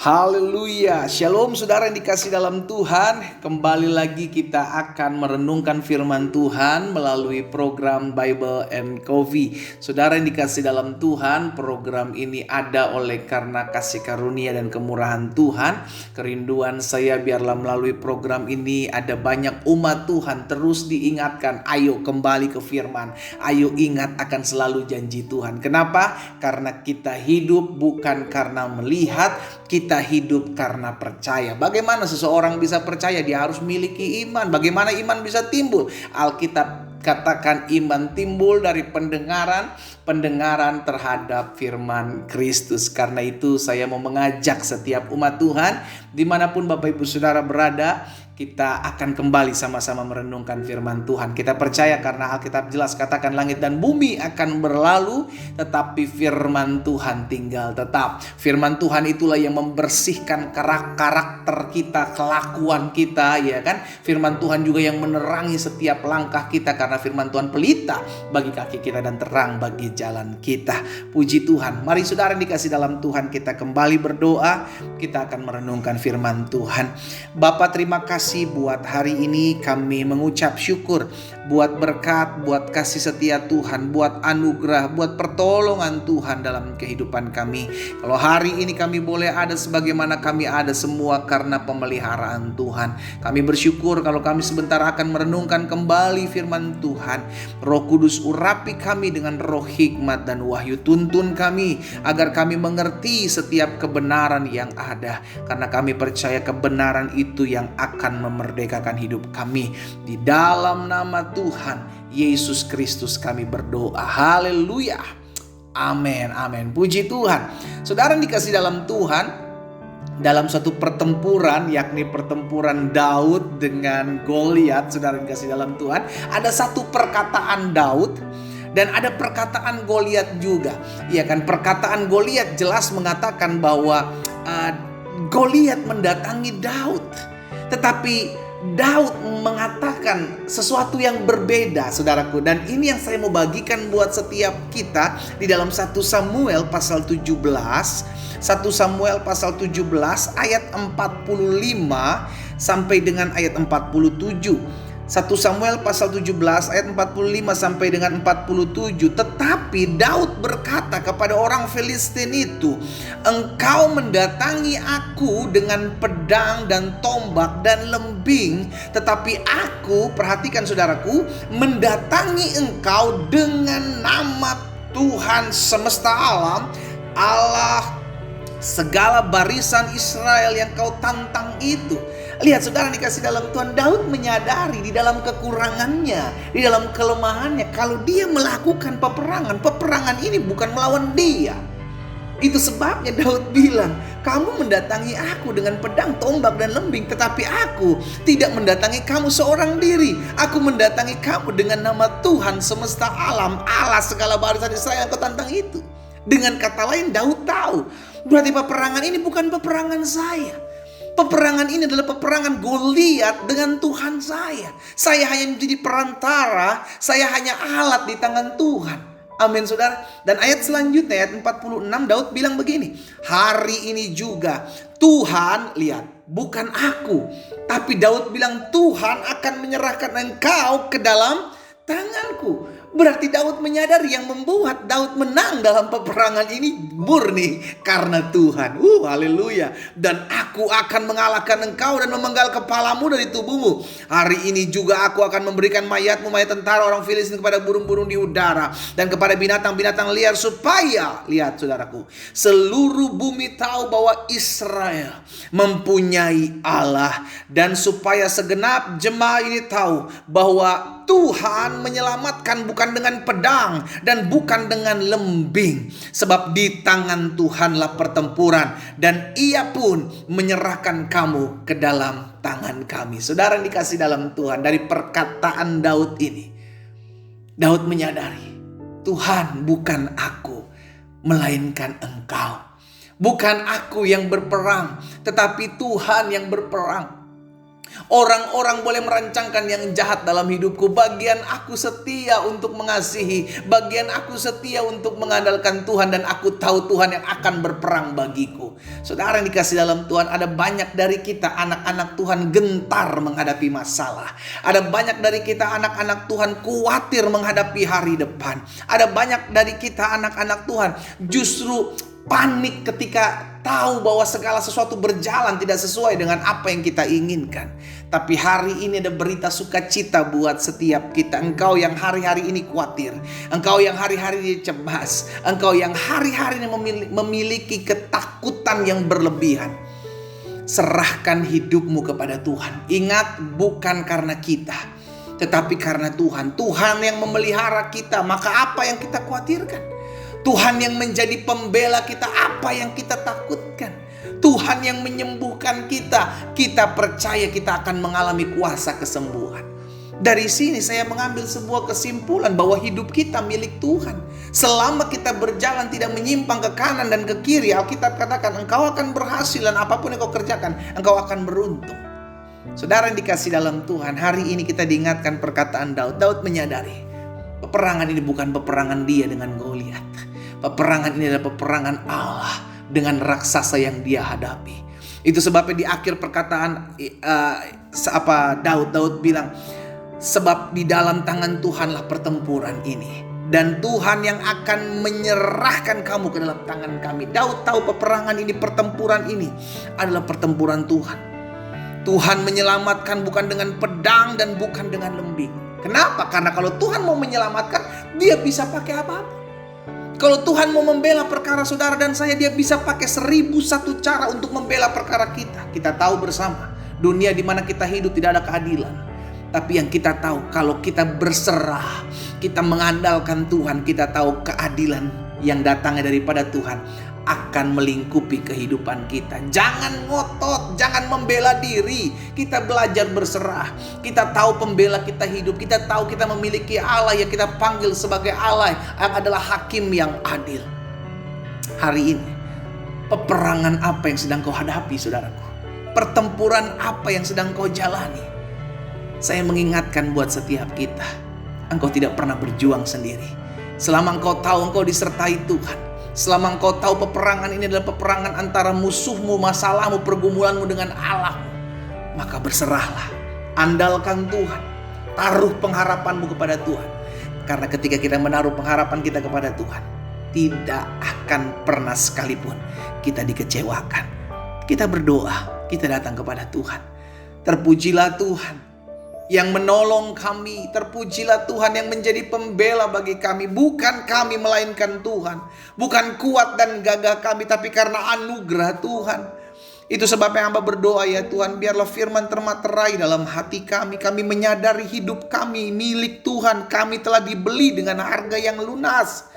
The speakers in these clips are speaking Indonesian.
Haleluya, shalom saudara yang dikasih dalam Tuhan. Kembali lagi kita akan merenungkan firman Tuhan melalui program Bible and Coffee. Saudara yang dikasih dalam Tuhan, program ini ada oleh karena kasih karunia dan kemurahan Tuhan. Kerinduan saya biarlah melalui program ini ada banyak umat Tuhan terus diingatkan, ayo kembali ke firman, ayo ingat akan selalu janji Tuhan. Kenapa? Karena kita hidup bukan karena melihat, kita hidup karena percaya. Bagaimana seseorang bisa percaya? Dia harus miliki iman. Bagaimana iman bisa timbul? Alkitab katakan iman timbul dari pendengaran terhadap firman Kristus. Karena itu saya mau mengajak setiap umat Tuhan, dimanapun Bapak Ibu Saudara berada, kita akan kembali sama-sama merenungkan firman Tuhan. Kita percaya karena Alkitab jelas katakan langit dan bumi akan berlalu, tetapi firman Tuhan tinggal tetap. Firman Tuhan itulah yang membersihkan karakter kita, kelakuan kita, ya kan? Firman Tuhan juga yang menerangi setiap langkah kita, karena firman Tuhan pelita bagi kaki kita dan terang bagi jalan kita. Puji Tuhan. Mari saudara dikasih dalam Tuhan, kita kembali berdoa. Kita akan merenungkan firman Tuhan. Bapa, terima kasih buat hari ini. Kami mengucap syukur buat berkat, buat kasih setia Tuhan, buat anugerah, buat pertolongan Tuhan dalam kehidupan kami. Kalau hari ini kami boleh ada sebagaimana kami ada, semua karena pemeliharaan Tuhan. Kami bersyukur kalau kami sebentar akan merenungkan kembali firman Tuhan. Roh Kudus urapi kami dengan roh hikmat dan wahyu, tuntun kami agar kami mengerti setiap kebenaran yang ada, karena kami percaya kebenaran itu yang akan memerdekakan hidup kami. Di dalam nama Tuhan Yesus Kristus kami berdoa. Haleluya. Amin, amin. Puji Tuhan. Saudara dikasih dalam Tuhan, dalam suatu pertempuran, yakni pertempuran Daud dengan Goliat, saudara dikasih dalam Tuhan, ada satu perkataan Daud dan ada perkataan Goliat juga. Ya kan, perkataan Goliat jelas mengatakan bahwa Goliat mendatangi Daud, tetapi Daud mengatakan sesuatu yang berbeda, saudaraku. Dan ini yang saya mau bagikan buat setiap kita di dalam 1 Samuel pasal 17. 1 Samuel pasal 17 ayat 45 sampai dengan ayat 47. 1 Samuel pasal 17 ayat 45 sampai dengan 47. Tetapi Daud berkata kepada orang Filistin itu, engkau mendatangi aku dengan pedang dan tombak dan lembing, tetapi aku, perhatikan saudaraku, mendatangi engkau dengan nama Tuhan semesta alam, Allah segala barisan Israel yang kau tantang itu. Lihat saudara dikasih dalam Tuhan, Daud menyadari di dalam kekurangannya, di dalam kelemahannya, kalau dia melakukan peperangan ini bukan melawan dia. Itu sebabnya Daud bilang, kamu mendatangi aku dengan pedang, tombak dan lembing, tetapi aku tidak mendatangi kamu seorang diri. Aku mendatangi kamu dengan nama Tuhan semesta alam, Allah segala barisan Israel yang kau tantang itu. Dengan kata lain, Daud tahu berarti peperangan ini bukan peperangan saya. Peperangan ini adalah peperangan Goliat dengan Tuhan saya. Saya hanya menjadi perantara, saya hanya alat di tangan Tuhan. Amin saudara. Dan ayat selanjutnya, ayat 46, Daud bilang begini, hari ini juga Tuhan, lihat, bukan aku, tapi Daud bilang Tuhan akan menyerahkan engkau ke dalam tanganku. Berarti Daud menyadari yang membuat Daud menang dalam peperangan ini murni karena Tuhan. Haleluya. Dan aku akan mengalahkan engkau dan memenggal kepalamu dari tubuhmu. Hari ini juga aku akan memberikan mayatmu, mayat tentara orang Filistin, kepada burung-burung di udara dan kepada binatang-binatang liar, supaya, lihat saudaraku, seluruh bumi tahu bahwa Israel mempunyai Allah, dan supaya segenap jemaah ini tahu bahwa Tuhan menyelamatkan bukan dengan pedang dan bukan dengan lembing, sebab di tangan Tuhanlah pertempuran, dan Ia pun menyerahkan kamu ke dalam tangan kami. Saudara yang dikasih dalam Tuhan, dari perkataan Daud ini, Daud menyadari Tuhan bukan aku, melainkan engkau. Bukan aku yang berperang, tetapi Tuhan yang berperang. Orang-orang boleh merancangkan yang jahat dalam hidupku, bagian aku setia untuk mengasihi, bagian aku setia untuk mengandalkan Tuhan, dan aku tahu Tuhan yang akan berperang bagiku. Saudara yang dikasih dalam Tuhan, ada banyak dari kita anak-anak Tuhan gentar menghadapi masalah. Ada banyak dari kita anak-anak Tuhan khawatir menghadapi hari depan. Ada banyak dari kita anak-anak Tuhan justru panik ketika tahu bahwa segala sesuatu berjalan tidak sesuai dengan apa yang kita inginkan. Tapi hari ini ada berita sukacita buat setiap kita. Engkau yang hari-hari ini khawatir, engkau yang hari-hari ini cemas, engkau yang hari-hari ini memiliki ketakutan yang berlebihan, serahkan hidupmu kepada Tuhan. Ingat, bukan karena kita, tetapi karena Tuhan. Tuhan yang memelihara kita, maka apa yang kita khawatirkan? Tuhan yang menjadi pembela kita, apa yang kita takutkan? Tuhan yang menyembuhkan kita, kita percaya kita akan mengalami kuasa kesembuhan. Dari sini saya mengambil sebuah kesimpulan bahwa hidup kita milik Tuhan. Selama kita berjalan tidak menyimpang ke kanan dan ke kiri, Alkitab katakan engkau akan berhasil, dan apapun yang kau kerjakan, engkau akan beruntung. Saudara yang dikasih dalam Tuhan, hari ini kita diingatkan perkataan Daud. Daud menyadari peperangan ini bukan peperangan dia dengan Goliat. Peperangan ini adalah peperangan Allah dengan raksasa yang dia hadapi. Itu sebabnya di akhir perkataan Daud bilang, sebab di dalam tangan Tuhanlah pertempuran ini, dan Tuhan yang akan menyerahkan kamu ke dalam tangan kami. Daud tahu peperangan ini, pertempuran ini adalah pertempuran Tuhan. Tuhan menyelamatkan bukan dengan pedang dan bukan dengan lembing. Kenapa? Karena kalau Tuhan mau menyelamatkan, dia bisa pakai apa-apa. Kalau Tuhan mau membela perkara saudara dan saya, dia bisa pakai 1001 cara untuk membela perkara kita. Kita tahu bersama, dunia di mana kita hidup tidak ada keadilan. Tapi yang kita tahu, kalau kita berserah, kita mengandalkan Tuhan, kita tahu keadilan yang datangnya daripada Tuhan akan melingkupi kehidupan kita. Jangan ngotot, jangan membela diri. Kita belajar berserah. Kita tahu pembela kita hidup. Kita tahu kita memiliki Allah yang kita panggil sebagai Allah yang adalah hakim yang adil. Hari ini, peperangan apa yang sedang kau hadapi, saudaraku? Pertempuran apa yang sedang kau jalani? Saya mengingatkan buat setiap kita, engkau tidak pernah berjuang sendiri. Selama engkau tahu engkau disertai Tuhan, selama engkau tahu peperangan ini adalah peperangan antara musuhmu, masalahmu, pergumulanmu dengan Allah, maka berserahlah. Andalkan Tuhan. Taruh pengharapanmu kepada Tuhan. Karena ketika kita menaruh pengharapan kita kepada Tuhan, tidak akan pernah sekalipun kita dikecewakan. Kita berdoa, kita datang kepada Tuhan. Terpujilah Tuhan yang menolong kami. Terpujilah Tuhan yang menjadi pembela bagi kami. Bukan kami melainkan Tuhan. Bukan kuat dan gagah kami, tapi karena anugerah Tuhan. Itu sebabnya hamba berdoa, ya Tuhan, biarlah firman termaterai dalam hati kami. Kami menyadari hidup kami milik Tuhan. Kami telah dibeli dengan harga yang lunas.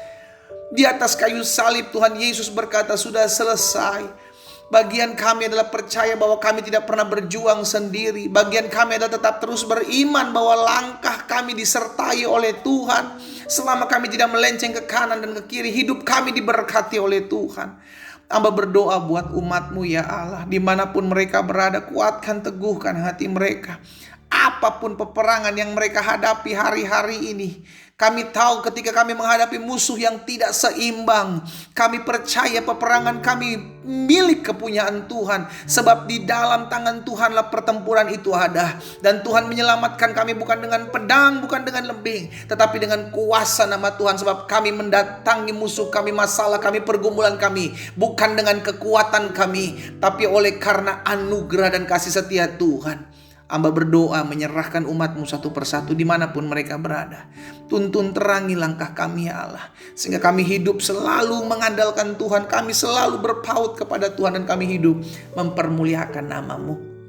Di atas kayu salib Tuhan Yesus berkata, sudah selesai. Bagian kami adalah percaya bahwa kami tidak pernah berjuang sendiri. Bagian kami adalah tetap terus beriman bahwa langkah kami disertai oleh Tuhan. Selama kami tidak melenceng ke kanan dan ke kiri, hidup kami diberkati oleh Tuhan. Hamba berdoa buat umat-Mu, ya Allah, dimanapun mereka berada, kuatkan, teguhkan hati mereka. Apapun peperangan yang mereka hadapi hari-hari ini, kami tahu ketika kami menghadapi musuh yang tidak seimbang, kami percaya peperangan kami milik kepunyaan Tuhan. Sebab di dalam tangan Tuhanlah pertempuran itu ada. Dan Tuhan menyelamatkan kami bukan dengan pedang, bukan dengan lembing, tetapi dengan kuasa nama Tuhan. Sebab kami mendatangi musuh kami, masalah kami, pergumulan kami, bukan dengan kekuatan kami, tapi oleh karena anugerah dan kasih setia Tuhan. Hamba berdoa menyerahkan umat-Mu satu persatu dimanapun mereka berada. Tuntun terangi langkah kami, ya Allah, sehingga kami hidup selalu mengandalkan Tuhan. Kami selalu berpaut kepada Tuhan, dan kami hidup mempermuliakan nama-Mu.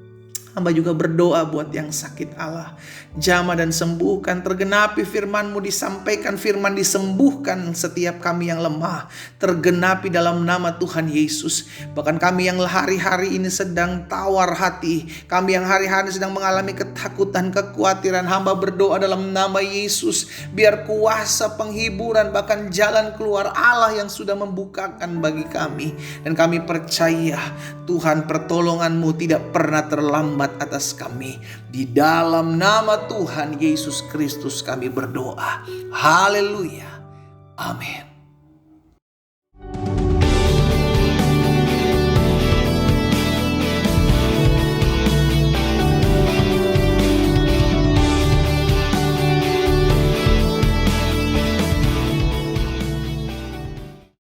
Hamba juga berdoa buat yang sakit, Allah, jamah dan sembuhkan. Tergenapi firman-Mu, disampaikan firman, disembuhkan setiap kami yang lemah. Tergenapi dalam nama Tuhan Yesus. Bahkan kami yang hari-hari ini sedang tawar hati, kami yang hari-hari sedang mengalami ketakutan, kekhawatiran, hamba berdoa dalam nama Yesus, biar kuasa penghiburan, bahkan jalan keluar Allah yang sudah membukakan bagi kami. Dan kami percaya Tuhan, pertolongan-Mu tidak pernah terlambat rahmat atas kami. Di dalam nama Tuhan Yesus Kristus kami berdoa. Haleluya. Amin.